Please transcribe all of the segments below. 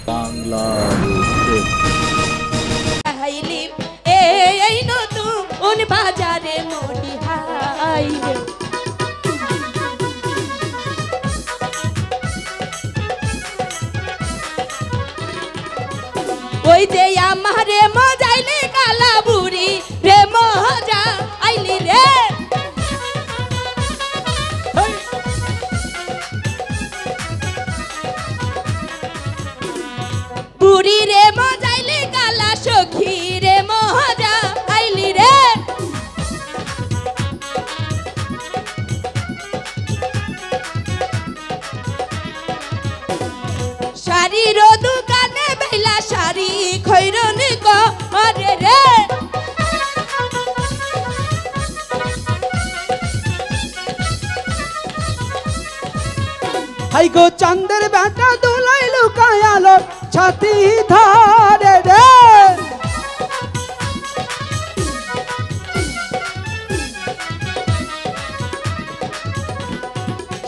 বাংলার হাইলি এই নতুন বাজারে মনি হাইলে ওই যে আমারে মজাইলে কালা বুড়ি রে মজা আইলি রে বুড়ি রে মজাইলে কালা সখী রে মজা আইলি রে শাড়ির দোকানে বেলা শাড়ি খৈরন করে রে হাই গো চাঁদের বেটা দুলাই লুকায়ালো ছাতি ধরে রে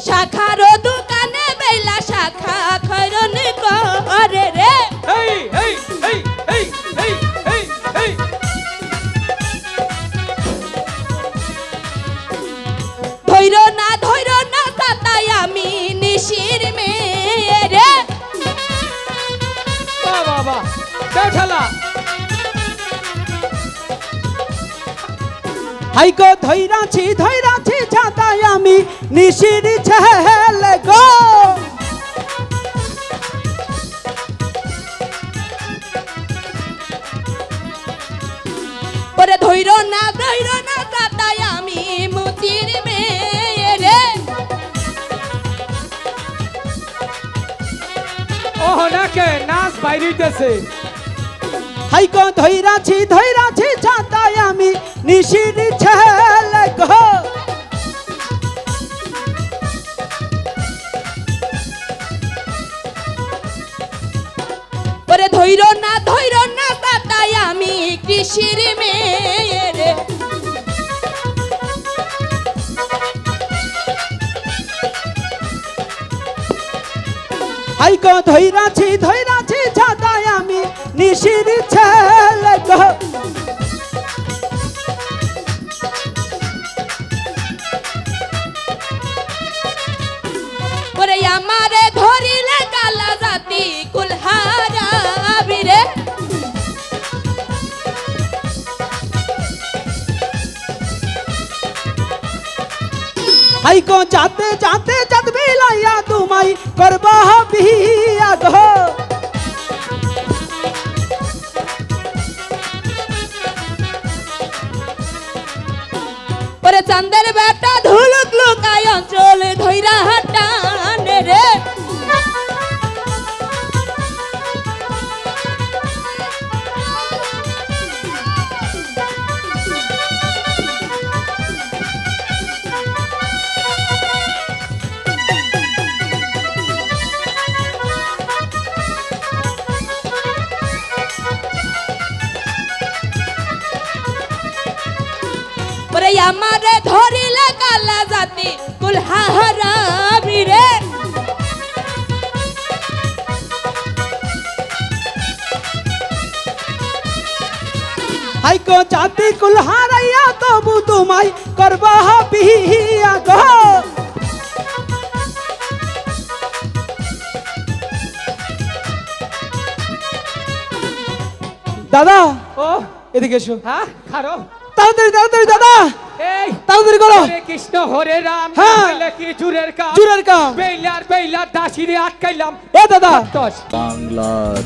শাখার দোকানে বেলা শাখা খৈরন করে রে ধৈর না তাতাই আমি নিশির মেয়ে রে বাবা বেঠালা হাই গো ধৈরাছি ছাতায় আমি নিশির ছেলে গো ওরে ধৈর না তাতাই আমি মুতির মেয়ে রে ওহ নাকে নাচ বাইরিতেছে হাই গো ধৈরাছি ছাতায় আমি নিশির ছেলে গো ওরে ধৈর না তাতাই আমি কৃষির মেয়ে রে হাই গো ধৈরাছি ছাতায় আমি নিশির ছেলে গো ওরে আমারে ধরিলে কালা জাতি কুলহারা বিরে হাই গো যাতে বিলাইয়া তোমায় করবা বিয়া গো ওরে চাঁদের বেটা ধুলুক লুকায় অঞ্চল ধৈরা হাটানে রে ওরে আমারে ধরিলে কালা জাতি কুলহারা বিরে হাই গো জাতি কুল হারাইয়া তবু তোমায় করবা বিয়া গো দাদা ও এদিকে এসো হ্যাঁ খারো তাড়াতাড়ি দাদা এই তাড়াতাড়ি করো হরে কৃষ্ণ হরে রাম হ্যাঁ। বলে কি জুরের কাম কাম বেইলার দাসিরে আটকাইলাম এ দাদা দশ বাংলার